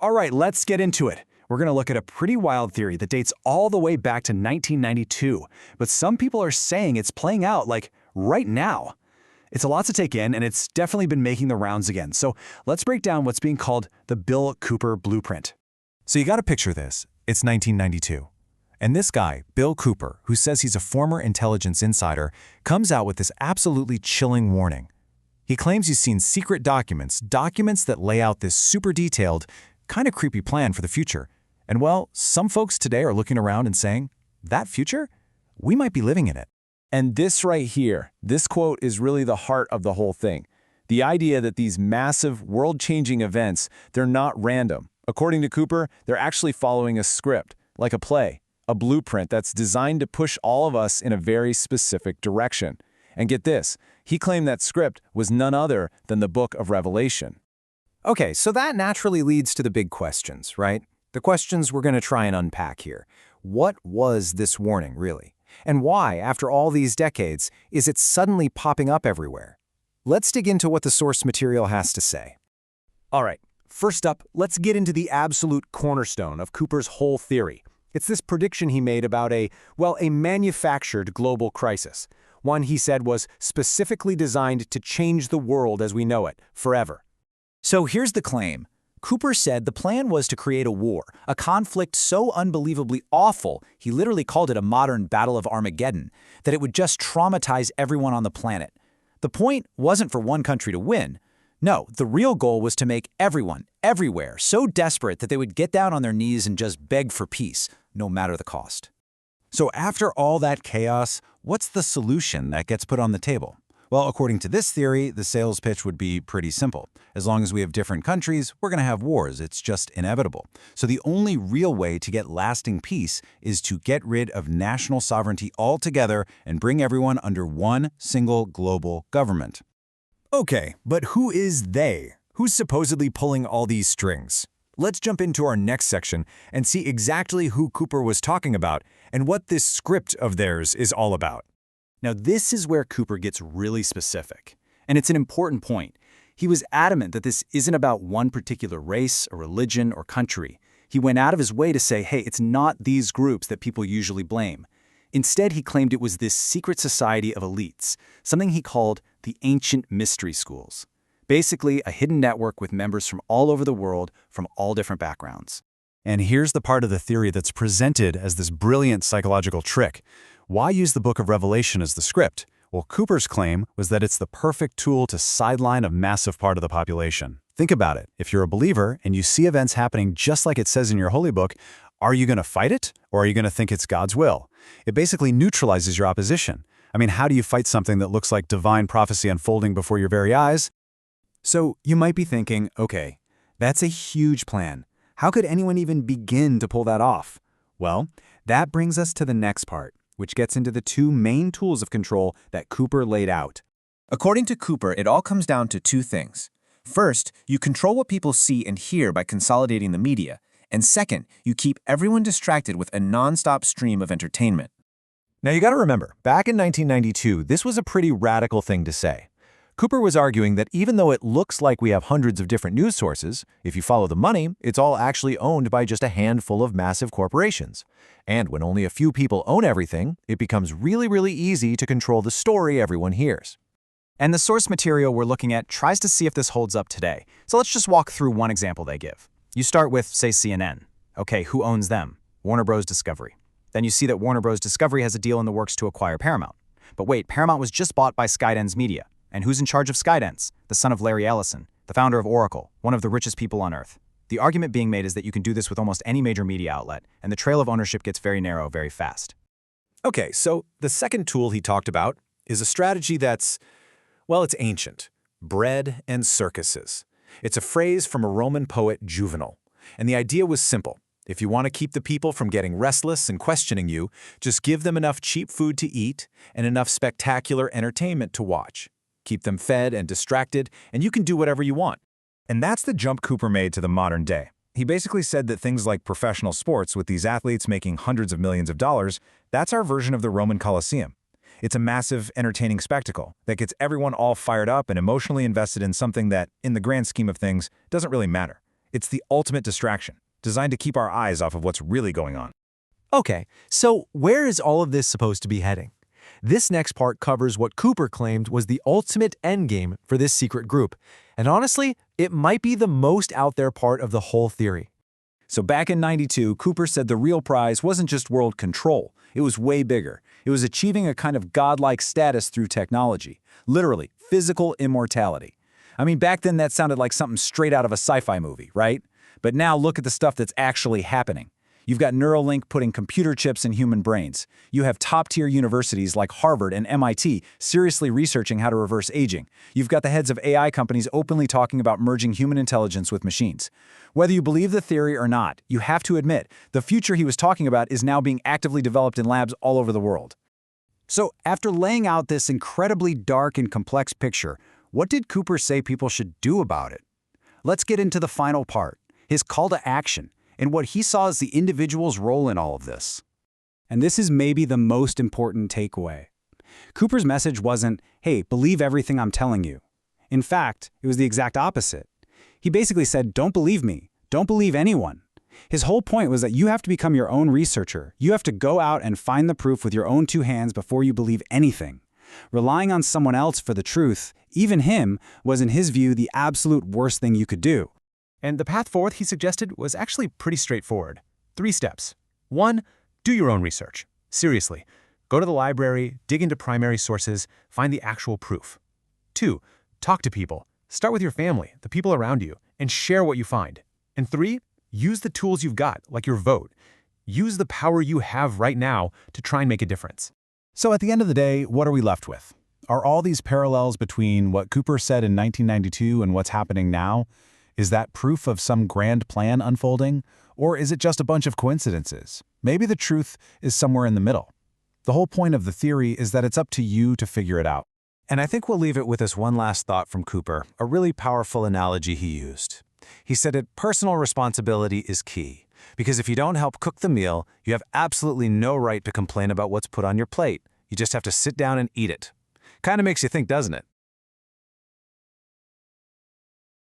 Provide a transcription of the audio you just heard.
All right, let's get into it. We're going to look at a pretty wild theory that dates all the way back to 1992, but some people are saying it's playing out like right now. It's a lot to take in, and it's definitely been making the rounds again. So let's break down what's being called the Bill Cooper blueprint. So you got to picture this. It's 1992. And this guy, Bill Cooper, who says he's a former intelligence insider, comes out with this absolutely chilling warning. He claims he's seen secret documents that lay out this super detailed, kind of creepy plan for the future. And well, some folks today are looking around and saying, that future? We might be living in it. And this right here, this quote is really the heart of the whole thing. The idea that these massive, world-changing events, they're not random. According to Cooper, they're actually following a script, like a play, a blueprint that's designed to push all of us in a very specific direction. And get this, he claimed that script was none other than the Book of Revelation. Okay, so that naturally leads to the big questions, right? The questions we're going to try and unpack here. What was this warning, really? And why, after all these decades, is it suddenly popping up everywhere? Let's dig into what the source material has to say. All right, first up, let's get into the absolute cornerstone of Cooper's whole theory. It's this prediction he made about a manufactured global crisis. One he said was specifically designed to change the world as we know it, forever. So here's the claim. Cooper said the plan was to create a war, a conflict so unbelievably awful, he literally called it a modern battle of Armageddon, that it would just traumatize everyone on the planet. The point wasn't for one country to win. No, the real goal was to make everyone, everywhere, so desperate that they would get down on their knees and just beg for peace, no matter the cost. So after all that chaos, what's the solution that gets put on the table? Well, according to this theory, the sales pitch would be pretty simple. As long as we have different countries, we're going to have wars. It's just inevitable. So the only real way to get lasting peace is to get rid of national sovereignty altogether and bring everyone under one single global government. Okay, but who is they? Who's supposedly pulling all these strings? Let's jump into our next section and see exactly who Cooper was talking about and what this script of theirs is all about. Now, this is where Cooper gets really specific, and it's an important point. He was adamant that this isn't about one particular race or religion or country. He went out of his way to say, hey, it's not these groups that people usually blame. Instead, he claimed it was this secret society of elites, something he called the ancient mystery schools. Basically, a hidden network with members from all over the world from all different backgrounds. And here's the part of the theory that's presented as this brilliant psychological trick. Why use the Book of Revelation as the script? Well, Cooper's claim was that it's the perfect tool to sideline a massive part of the population. Think about it. If you're a believer and you see events happening just like it says in your holy book, are you going to fight it, or are you going to think it's God's will? It basically neutralizes your opposition. I mean, how do you fight something that looks like divine prophecy unfolding before your very eyes? So you might be thinking, okay, that's a huge plan. How could anyone even begin to pull that off? Well, that brings us to the next part, which gets into the two main tools of control that Cooper laid out. According to Cooper, it all comes down to two things. First, you control what people see and hear by consolidating the media. And second, you keep everyone distracted with a non-stop stream of entertainment. Now you got to remember, back in 1992, this was a pretty radical thing to say. Cooper was arguing that even though it looks like we have hundreds of different news sources, if you follow the money, it's all actually owned by just a handful of massive corporations. And when only a few people own everything, it becomes really, really easy to control the story everyone hears. And the source material we're looking at tries to see if this holds up today. So let's just walk through one example they give. You start with, say, CNN. Okay, who owns them? Warner Bros. Discovery. Then you see that Warner Bros. Discovery has a deal in the works to acquire Paramount. But wait, Paramount was just bought by Skydance Media. And who's in charge of Skydance? The son of Larry Ellison, the founder of Oracle, one of the richest people on Earth. The argument being made is that you can do this with almost any major media outlet, and the trail of ownership gets very narrow very fast. Okay, so the second tool he talked about is a strategy that's, well, it's ancient. Bread and circuses. It's a phrase from a Roman poet, Juvenal. And the idea was simple. If you want to keep the people from getting restless and questioning you, just give them enough cheap food to eat and enough spectacular entertainment to watch. Keep them fed and distracted, and you can do whatever you want. And that's the jump Cooper made to the modern day. He basically said that things like professional sports with these athletes making hundreds of millions of dollars, that's our version of the Roman Colosseum. It's a massive, entertaining spectacle that gets everyone all fired up and emotionally invested in something that, in the grand scheme of things, doesn't really matter. It's the ultimate distraction, designed to keep our eyes off of what's really going on. Okay, so where is all of this supposed to be heading? This next part covers what Cooper claimed was the ultimate endgame for this secret group, and honestly, it might be the most out there part of the whole theory. So back in '92, Cooper said the real prize wasn't just world control. It was way bigger. It was achieving a kind of godlike status through technology. Literally, physical immortality. I mean, back then that sounded like something straight out of a sci-fi movie, right? But now look at the stuff that's actually happening. You've got Neuralink putting computer chips in human brains. You have top-tier universities like Harvard and MIT seriously researching how to reverse aging. You've got the heads of AI companies openly talking about merging human intelligence with machines. Whether you believe the theory or not, you have to admit, the future he was talking about is now being actively developed in labs all over the world. So, after laying out this incredibly dark and complex picture, what did Cooper say people should do about it? Let's get into the final part, his call to action, and what he saw as the individual's role in all of this. And this is maybe the most important takeaway. Cooper's message wasn't, hey, believe everything I'm telling you. In fact, it was the exact opposite. He basically said, don't believe me, don't believe anyone. His whole point was that you have to become your own researcher. You have to go out and find the proof with your own two hands before you believe anything. Relying on someone else for the truth, even him, was in his view the absolute worst thing you could do. And the path forward he suggested was actually pretty straightforward. 3 steps. 1, do your own research. Seriously, go to the library, dig into primary sources, find the actual proof. 2, talk to people. Start with your family, the people around you, and share what you find. And 3, use the tools you've got, like your vote. Use the power you have right now to try and make a difference. So at the end of the day, what are we left with? Are all these parallels between what Cooper said in 1992 and what's happening now? Is that proof of some grand plan unfolding? Or is it just a bunch of coincidences? Maybe the truth is somewhere in the middle. The whole point of the theory is that it's up to you to figure it out. And I think we'll leave it with this one last thought from Cooper, a really powerful analogy he used. He said that personal responsibility is key, because if you don't help cook the meal, you have absolutely no right to complain about what's put on your plate. You just have to sit down and eat it. Kind of makes you think, doesn't it?